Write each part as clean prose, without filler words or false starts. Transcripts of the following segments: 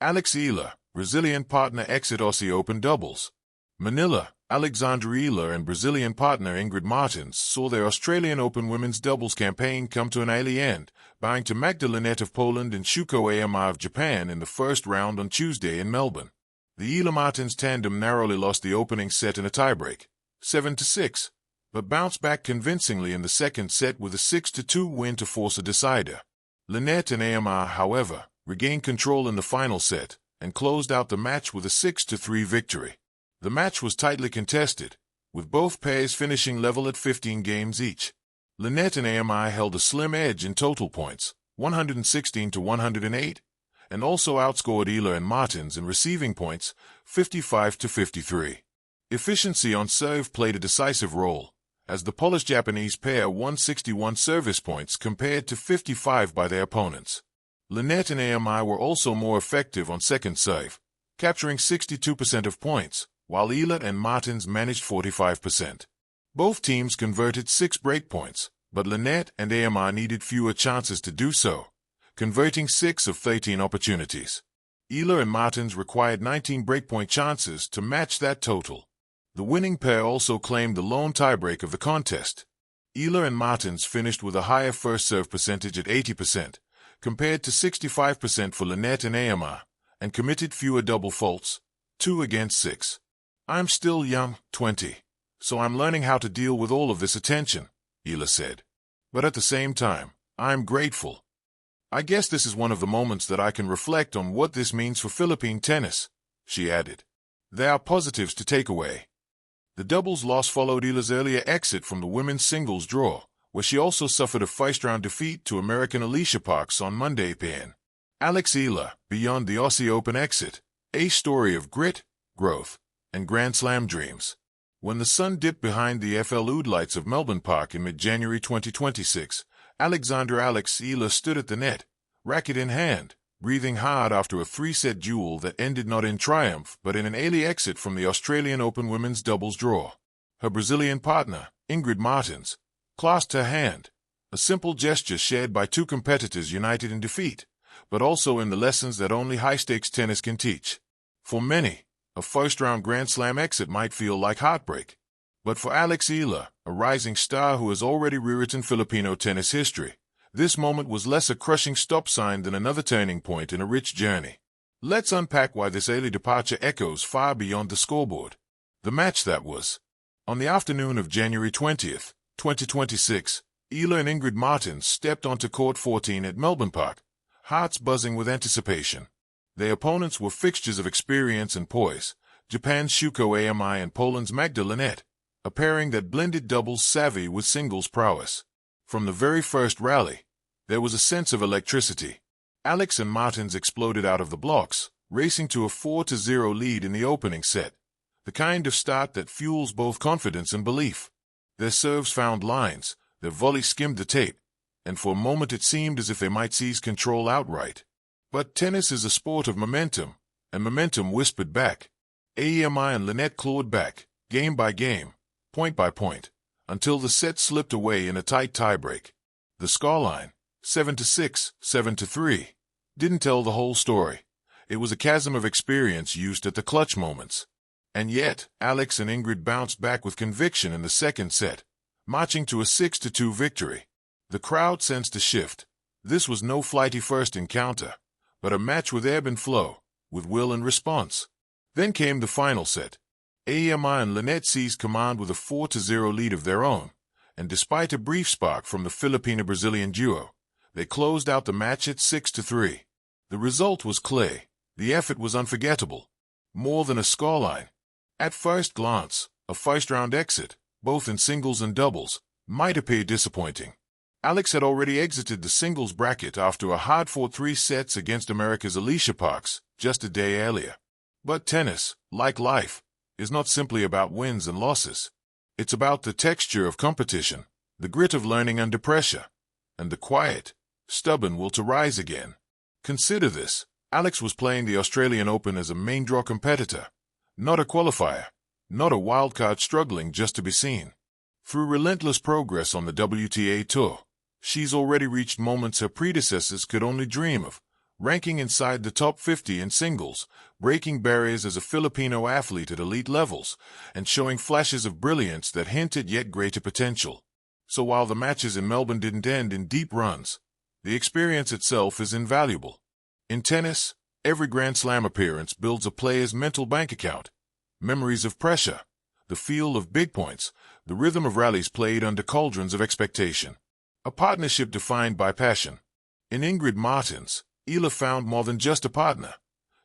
Eala, Brazilian partner exit Aussie Open doubles. Manila, Alexandra Eala and Brazilian partner Ingrid Martins saw their Australian Open women's doubles campaign come to an early end, bowing to Magda Linette of Poland and Shuko Aoyama of Japan in the first round on Tuesday in Melbourne. The Eala-Martins tandem narrowly lost the opening set in a tiebreak, 7-6, but bounced back convincingly in the second set with a 6-2 win to force a decider. Linette and Aoyama, however, regained control in the final set and closed out the match with a 6-3 victory. The match was tightly contested, with both pairs finishing level at 15 games each. Linette and Aoyama held a slim edge in total points, 116-108, and also outscored Eala and Martins in receiving points, 55-53. Efficiency on serve played a decisive role, as the Polish-Japanese pair won 61 service points compared to 55 by their opponents. Linette and Aoyama were also more effective on second serve, capturing 62% of points, while Eala and Martins managed 45%. Both teams converted 6 breakpoints, but Linette and Aoyama needed fewer chances to do so, converting 6 of 13 opportunities. Eala and Martins required 19 breakpoint chances to match that total. The winning pair also claimed the lone tiebreak of the contest. Eala and Martins finished with a higher first serve percentage at 80%, compared to 65% for Linette and Aoyama, and committed fewer double faults, 2 against 6. "I'm still young, 20, so I'm learning how to deal with all of this attention," Eala said. "But at the same time, I'm grateful. I guess this is one of the moments that I can reflect on what this means for Philippine tennis," she added. "There are positives to take away." The doubles loss followed Eala's earlier exit from the women's singles draw, where she also suffered a first-round defeat to American Alicia Parks on Monday. Eala, beyond the Aussie Open exit, a story of grit, growth, and Grand Slam dreams. When the sun dipped behind the FL lights of Melbourne Park in mid-January 2026, Eala stood at the net, racket in hand, breathing hard after a 3-set duel that ended not in triumph but in an early exit from the Australian Open women's doubles draw. Her Brazilian partner, Ingrid Martins, clasped her hand, a simple gesture shared by two competitors united in defeat, but also in the lessons that only high-stakes tennis can teach. For many, a first-round Grand Slam exit might feel like heartbreak. But for Eala, a rising star who has already rewritten Filipino tennis history, this moment was less a crushing stop sign than another turning point in a rich journey. Let's unpack why this early departure echoes far beyond the scoreboard. The match that was. On the afternoon of January 20th, 2026, Eala and Ingrid Martins stepped onto court 14 at Melbourne Park, hearts buzzing with anticipation. Their opponents were fixtures of experience and poise, Japan's Shuko Aoyama and Poland's Magda Linette, a pairing that blended doubles savvy with singles prowess. From the very first rally, there was a sense of electricity. Alex and Martins exploded out of the blocks, racing to a 4-0 lead in the opening set, the kind of start that fuels both confidence and belief. Their serves found lines, their volleys skimmed the tape, and for a moment it seemed as if they might seize control outright. But tennis is a sport of momentum, and momentum whispered back. Aoyama and Linette clawed back, game by game, point by point, until the set slipped away in a tight tiebreak. The scoreline, 7-6, 7-3, didn't tell the whole story. It was a chasm of experience used at the clutch moments. And yet, Alex and Ingrid bounced back with conviction in the second set, marching to a 6-2 victory. The crowd sensed a shift. This was no flighty first encounter, but a match with ebb and flow, with will and response. Then came the final set. Aoyama and Linette seized command with a 4-0 lead of their own, and despite a brief spark from the Filipino-Brazilian duo, they closed out the match at 6-3. The result was clear. The effort was unforgettable. More than a scoreline. At first glance, a first-round exit, both in singles and doubles, might appear disappointing. Alex had already exited the singles bracket after a hard-fought 3 sets against America's Alicia Parks just a day earlier. But tennis, like life, is not simply about wins and losses. It's about the texture of competition, the grit of learning under pressure, and the quiet, stubborn will to rise again. Consider this. Alex was playing the Australian Open as a main draw competitor, not a qualifier, not a wildcard struggling just to be seen. Through relentless progress on the WTA Tour, she's already reached moments her predecessors could only dream of, ranking inside the top 50 in singles, breaking barriers as a Filipino athlete at elite levels, and showing flashes of brilliance that hint at yet greater potential. So while the matches in Melbourne didn't end in deep runs, the experience itself is invaluable. In tennis, every Grand Slam appearance builds a player's mental bank account. Memories of pressure, the feel of big points, the rhythm of rallies played under cauldrons of expectation. A partnership defined by passion. In Ingrid Martins, Eala found more than just a partner.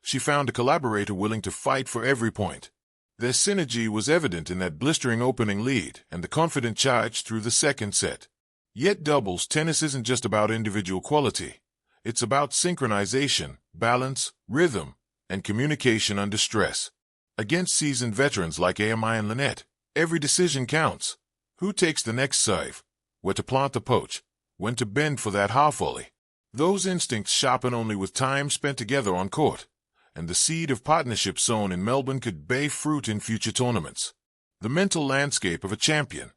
She found a collaborator willing to fight for every point. Their synergy was evident in that blistering opening lead and the confident charge through the second set. Yet doubles tennis isn't just about individual quality. It's about synchronization, balance, rhythm, and communication under stress. Against seasoned veterans like Amy and Lynette, every decision counts. Who takes the next serve? Where to plant the poach? When to bend for that half volley? Those instincts sharpen only with time spent together on court, and the seed of partnership sown in Melbourne could bear fruit in future tournaments. The mental landscape of a champion.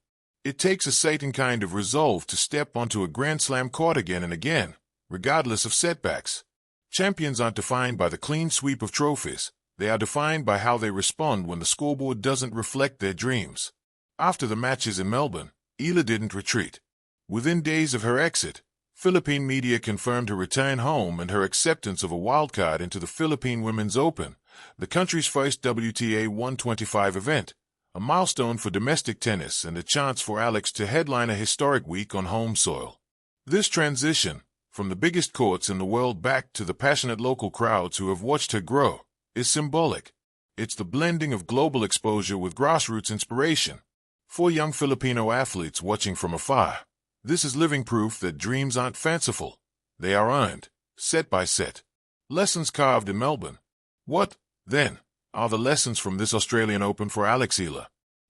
It takes a certain kind of resolve to step onto a Grand Slam court again and again, regardless of setbacks. Champions aren't defined by the clean sweep of trophies. They are defined by how they respond when the scoreboard doesn't reflect their dreams. After the matches in Melbourne, Eala didn't retreat. Within days of her exit, Philippine media confirmed her return home and her acceptance of a wildcard into the Philippine Women's Open, the country's first WTA 125 event, a milestone for domestic tennis and a chance for Alex to headline a historic week on home soil. This transition, from the biggest courts in the world back to the passionate local crowds who have watched her grow, is symbolic. It's the blending of global exposure with grassroots inspiration. For young Filipino athletes watching from afar, this is living proof that dreams aren't fanciful. They are earned, set by set. Lessons carved in Melbourne. What, then, are the lessons from this Australian Open for Alex Eala?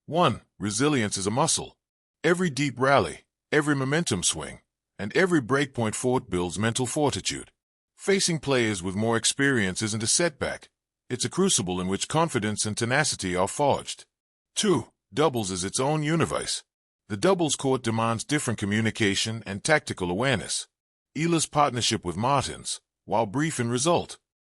1. Resilience is a muscle. Every deep rally, every momentum swing, and every breakpoint fought builds mental fortitude. Facing players with more experience isn't a setback. It's a crucible in which confidence and tenacity are forged. 2. Doubles is its own universe. The doubles court demands different communication and tactical awareness. Eala's partnership with Martins, while brief in result,